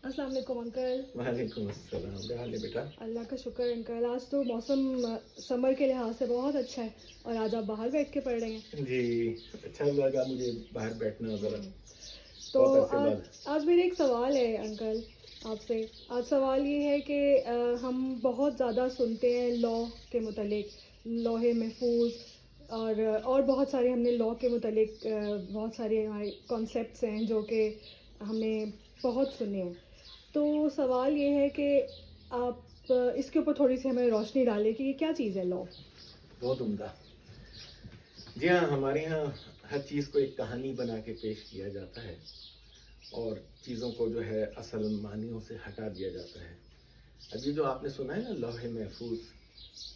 السلام علیکم انکل. وعلیکم السلام. کیا حال ہے بیٹا؟ اللہ کا شکر انکل. آج تو موسم سمر کے لحاظ سے بہت اچھا ہے اور آج آپ باہر بیٹھ کے پڑھ رہے ہیں. جی اچھا لگا مجھے باہر بیٹھنا ذرا تو بہت عرصے بعد. آج میرے ایک سوال ہے انکل آپ سے. آج سوال یہ ہے کہ ہم بہت زیادہ سنتے ہیں لا کے متعلق, لوح محفوظ اور بہت سارے ہم نے لا کے متعلق بہت سارے ہمارے کانسیپٹس ہیں جو کہ ہم نے بہت سنے ہیں. تو سوال یہ ہے کہ آپ اس کے اوپر تھوڑی سی ہمیں روشنی ڈالیں کہ یہ کیا چیز ہے لا. بہت عمدہ. جی ہاں, ہمارے یہاں ہر چیز کو ایک کہانی بنا کے پیش کیا جاتا ہے اور چیزوں کو جو ہے اصل معنیوں سے ہٹا دیا جاتا ہے. اب یہ جو آپ نے سنا ہے نا لوح محفوظ,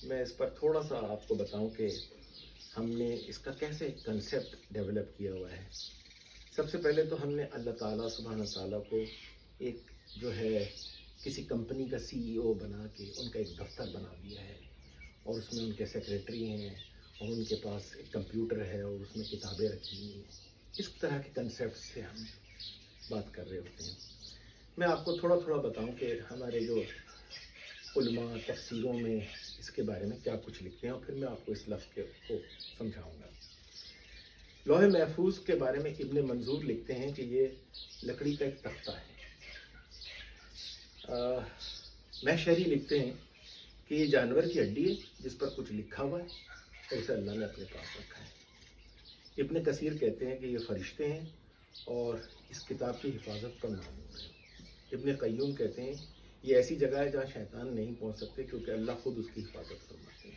میں اس پر تھوڑا سا آپ کو بتاؤں کہ ہم نے اس کا کیسے کنسیپٹ ڈیولپ کیا ہوا ہے. سب سے پہلے تو ہم نے اللہ تعالیٰ سبحانہ تعالیٰ کو ایک جو ہے کسی کمپنی کا CEO بنا کے ان کا ایک دفتر بنا دیا ہے اور اس میں ان کے سیکریٹری ہیں اور ان کے پاس ایک کمپیوٹر ہے اور اس میں کتابیں رکھی ہوئی ہیں. اس طرح کے کنسیپٹ سے ہم بات کر رہے ہوتے ہیں. میں آپ کو تھوڑا تھوڑا بتاؤں کہ ہمارے جو علماء تفسیروں میں اس کے بارے میں کیا کچھ لکھتے ہیں اور پھر میں آپ کو اس لفظ کو سمجھاؤں گا. لوح محفوظ کے بارے میں ابن منظور لکھتے ہیں کہ یہ لکڑی کا ایک تختہ ہے. محشری لکھتے ہیں کہ یہ جانور کی ہڈی ہے جس پر کچھ لکھا ہوا ہے اور اسے اللہ نے اپنے پاس رکھا ہے. ابن کثیر کہتے ہیں کہ یہ فرشتے ہیں اور اس کتاب کی حفاظت پر معمور ہے. ابن قیوم کہتے ہیں یہ ایسی جگہ ہے جہاں شیطان نہیں پہنچ سکتے کیونکہ اللہ خود اس کی حفاظت فرماتے ہیں.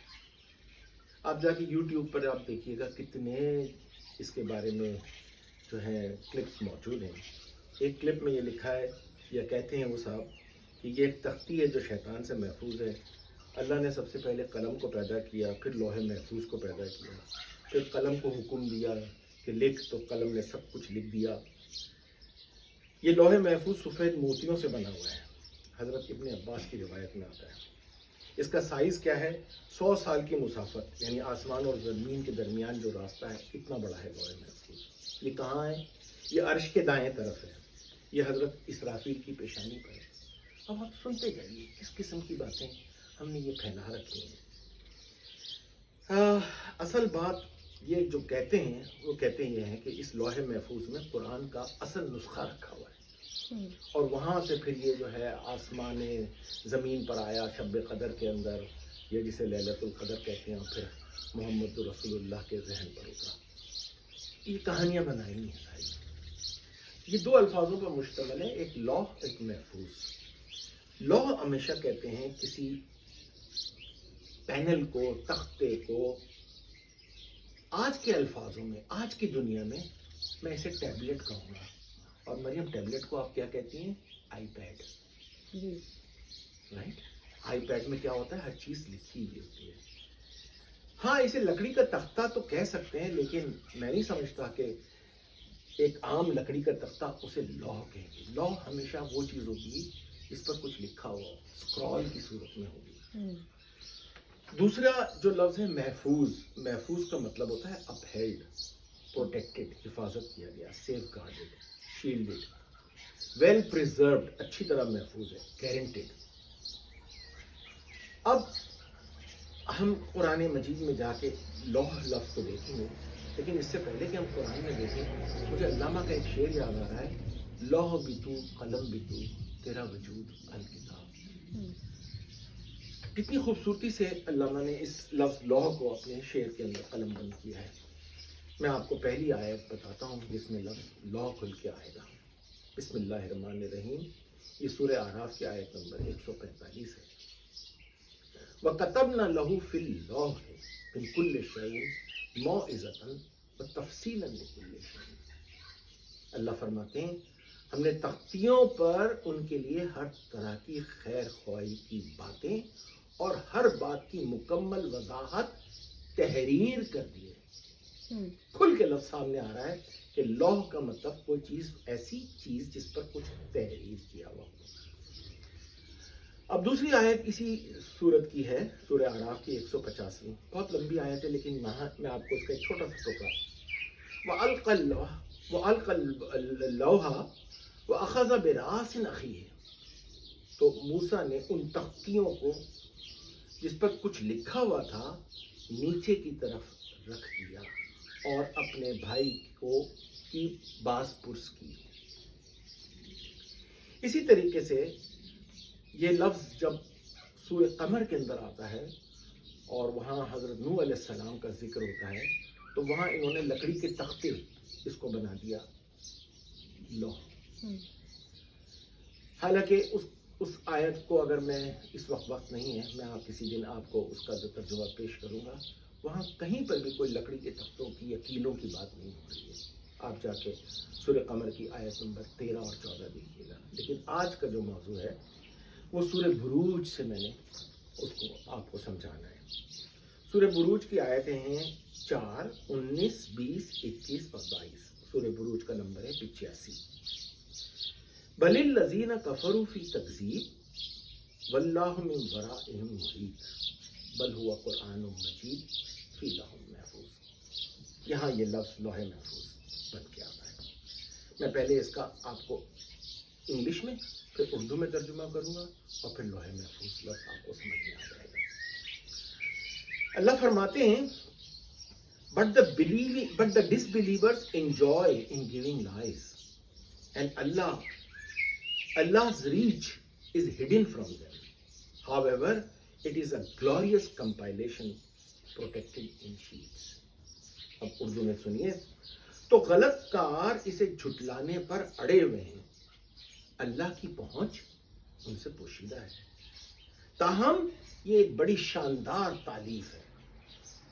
آپ جا کے YouTube پر آپ دیکھیے گا کتنے اس کے بارے میں جو ہے کلپس موجود ہیں. ایک کلپ میں یہ لکھا ہے یا کہتے ہیں وہ صاحب کہ یہ ایک تختی ہے جو شیطان سے محفوظ ہے. اللہ نے سب سے پہلے قلم کو پیدا کیا, پھر لوح محفوظ کو پیدا کیا, پھر قلم کو حکم دیا کہ لکھ, تو قلم نے سب کچھ لکھ دیا. یہ لوح محفوظ سفید موتیوں سے بنا ہوا ہے. حضرت ابن عباس کی روایت میں آتا ہے. اس کا سائز کیا ہے, 100 سال کی مسافت, یعنی آسمان اور زمین کے درمیان جو راستہ ہے اتنا بڑا ہے لوح محفوظ. یہ کہاں ہے؟ یہ عرش کے دائیں طرف ہے. یہ حضرت اسرافیل کی پیشانی پر ہے. اب آپ سنتے جائیے کس قسم کی باتیں ہم نے یہ پھیلا رکھی ہیں. اصل بات یہ جو کہتے ہیں وہ کہتے یہ ہیں کہ اس لوح محفوظ میں قرآن کا اصل نسخہ رکھا ہوا ہے اور وہاں سے پھر یہ جو ہے آسمان زمین پر آیا شب قدر کے اندر, یا جسے لیلۃ القدر کہتے ہیں, اور پھر محمد رسول اللہ کے ذہن پر اترا. یہ کہانیاں بنائی ہیں ساری. یہ 2 الفاظوں پر مشتمل ہے, ایک لوح ایک محفوظ. لوح ہمیشہ کہتے ہیں کسی پینل کو, تختے کو. آج کے الفاظوں میں, آج کی دنیا میں میں اسے ٹیبلٹ کہوں گا. اور مریم ٹیبلٹ کو آپ کیا کہتی ہیں؟ IPad. Right. IPad میں کیا ہوتا ہے, ہر چیز لکھی ہوئی ہوتی ہے. ہاں اسے لکڑی کا تختہ تو کہہ سکتے ہیں, لیکن میں نہیں سمجھتا کہ ایک عام لکڑی کا تختہ اسے لوح کہیں گے. لوح ہمیشہ وہ چیز ہوگی جس پر کچھ لکھا ہوا, اسکرول کی صورت میں ہوگی. دوسرا جو لفظ ہے محفوظ, محفوظ کا مطلب ہوتا ہے اپہیلڈ, پروٹیکٹڈ, حفاظت کیا گیا, سیف گارڈڈ, شیلڈڈ, ویل پریزروڈ, اچھی طرح محفوظ ہے, گارنٹیڈ. اب ہم قرآن مجید میں جا کے لوح لفظ کو دیکھیں گے, لیکن اس سے پہلے کہ ہم قرآن میں دیکھیں مجھے علامہ کا ایک شعر یاد آ رہا ہے, لوح بھی تو قلم بھی تو تیرا وجود الکتاب. کتنی خوبصورتی سے علامہ نے اس لفظ لوح کو اپنے شعر کے اندر قلم بند کیا ہے. میں آپ کو پہلی آیت بتاتا ہوں جس میں لفظ لوح کھل کے آئے گا. بسم اللہ الرحمن الرحیم. یہ سورہ اعراف کی آیت نمبر 145 ہے. وَكَتَبْنَا لَهُ فِي اللَّوْحِ مِنْ كُلِّ شَيْءٍ مَوْعِظَةً وَتَفْصِيلًا لِكُلِّ شَيْءٍ. اللہ فرماتے ہیں ہم نے تختیوں پر ان کے لیے ہر طرح کی خیر خواہی کی باتیں اور ہر بات کی مکمل وضاحت تحریر کر دی ہے. کھل کے لفظ سامنے آ رہا ہے کہ لوح کا مطلب کوئی چیز, ایسی چیز جس پر کچھ تحریر کیا ہوا. اب دوسری آیت اسی سورت کی ہے, سورہ اعراف کی 150. بہت لمبی آیت ہے لیکن میں آپ کو اس کا ایک چھوٹا سا ٹکڑا. وَأَلْقَى اللَّوْحَ وَأَخَذَ بِرَأْسِ أَخِيهِ. تو موسیٰ نے ان تختیوں کو جس پر کچھ لکھا ہوا تھا نیچے کی طرف رکھ دیا اور اپنے بھائی کو کی باز پرس کی. اسی طریقے سے یہ لفظ جب سورہ قمر کے اندر آتا ہے اور وہاں حضرت نوح علیہ السلام کا ذکر ہوتا ہے تو وہاں انہوں نے لکڑی کے تختے اس کو بنا دیا لوح. حالانکہ اس آیت کو اگر میں اس وقت نہیں ہے، میں کسی دن آپ کو اس کا جو ترجمہ پیش کروں گا، وہاں کہیں پر بھی کوئی لکڑی کے تختوں کی یا کیلوں کی بات نہیں ہو رہی ہے. آپ جا کے سورہ قمر کی آیت نمبر 13 اور 14 دیکھیے گا. لیکن آج کا جو موضوع ہے وہ سورہ بروج سے میں نے اس کو آپ کو سمجھانا ہے. سورہ بروج کی آیتیں ہیں 4, 19, 20, 21 اور 22. سورہ بروج کا نمبر ہے 85. بل الذین کفروا فی تکذیب واللہ من ورائہم محیط بل ہوا قرآن مجید فی لوح محفوظ. یہاں یہ لفظ لوح محفوظ بن کے آتا ہے. میں پہلے اس کا آپ کو انگلش میں پھر اردو میں ترجمہ کروں گا اور پھر لوح محفوظ لفظ آپ کو سمجھ میں آ جائے گا. اللہ فرماتے ہیں but the disbelievers enjoy in giving lies and Allah's reach is hidden from them. However, it is a glorious compilation protected in sheets. اب اردو میں سنیے. تو غلط کار اسے جھٹلانے پر اڑے ہوئے ہیں، اللہ کی پہنچ ان سے پوشیدہ ہے. تاہم یہ ایک بڑی شاندار تعلیف ہے.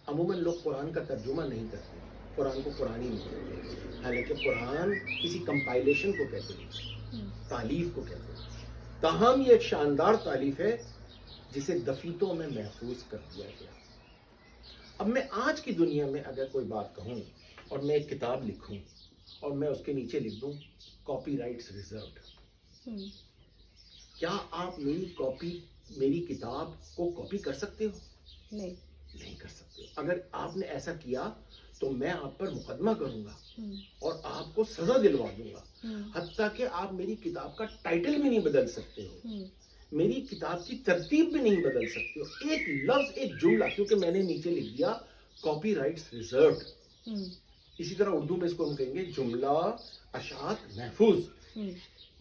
عموماً لوگ قرآن کا ترجمہ نہیں کرتے، قرآن کو قرآن ہی نہیں کہتے، حالانکہ قرآن کسی کمپائلیشن کو کہتے ہیں، تعلیف کو کہتے ہیں. تاہم یہ ایک شاندار تعلیف ہے جسے دفیتوں میں محفوظ کر دیا گیا. اب میں آج کی دنیا میں اگر کوئی بات کہوں اور میں ایک کتاب لکھوں اور میں اس کے نیچے لکھ دوں کاپی رائٹس ریزروڈ، کیا آپ میری کتاب کو کاپی کر سکتے ہو؟ نہیں کر سکتے. اگر آپ نے ایسا کیا تو میں آپ پر مقدمہ کروں گا اور آپ کو سزا دلوا دوں گا. حتیٰ کہ آپ میری کتاب کا ٹائٹل بھی نہیں بدل سکتے ہو، میری کتاب کی ترتیب بھی نہیں بدل سکتے ہو. ایک لفظ، ایک جملہ، کیونکہ میں نے نیچے لکھ دیا کاپی رائٹس ریزروڈ. اسی طرح اردو میں اس کو ہم کہیں گے جملہ اشاعت محفوظ.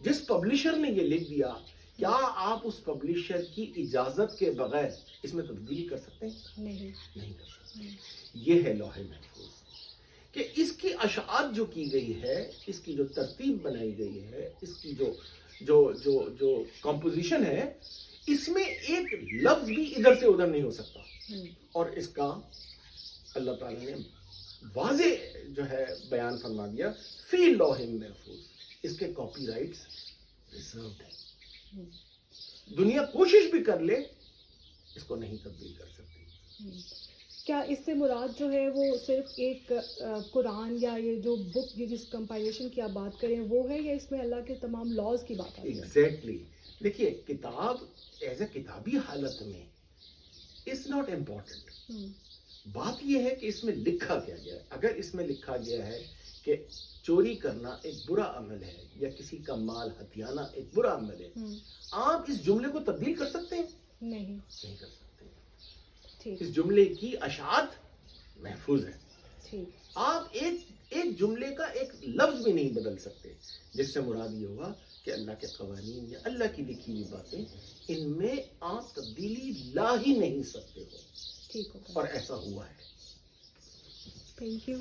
جس پبلشر نے یہ لکھ دیا، کیا آپ اس پبلشر کی اجازت کے بغیر اس میں تبدیلی کر سکتے ہیں؟ نہیں کر سکتے. یہ ہے لوح محفوظ کہ اس کی اشاعت جو کی گئی ہے، اس کی جو ترتیب بنائی گئی ہے، اس کی جو کمپوزیشن ہے، اس میں ایک لفظ بھی ادھر سے ادھر نہیں ہو سکتا. اور اس کا اللہ تعالیٰ نے واضح جو ہے بیان فرما دیا فی لوح محفوظ. اس کے کاپی رائٹس ریزروڈ ہے. دنیا کوشش بھی کر لے اس کو نہیں تبدیل کر سکتی. کیا اس سے مراد جو ہے وہ صرف ایک قرآن یا یہ جو بک جس کمپائلیشن کی آپ بات کریں وہ ہے، یا اس میں اللہ کے تمام لاز کی بات آتی ہے؟ ایگزیکٹلی. دیکھیے کتاب ایز اے کتابی حالت میں از ناٹ امپورٹنٹ. بات یہ ہے کہ اس میں لکھا کیا گیا ہے. اگر اس میں لکھا گیا ہے کہ چوری کرنا ایک برا عمل ہے یا کسی کا مال ہتھیانا ایک برا عمل ہے، آپ اس جملے کو تبدیل کر سکتے ہیں؟ نہیں کر سکتے. اس جملے کی اشاعت محفوظ ہے. آپ ایک جملے کا ایک لفظ بھی نہیں بدل سکتے. جس سے مراد یہ ہوگا کہ اللہ کے قوانین یا اللہ کی لکھی ہوئی باتیں ان میں آپ تبدیلی لا ہی نہیں سکتے ہو. اور ایسا ہوا ہے. Thank you.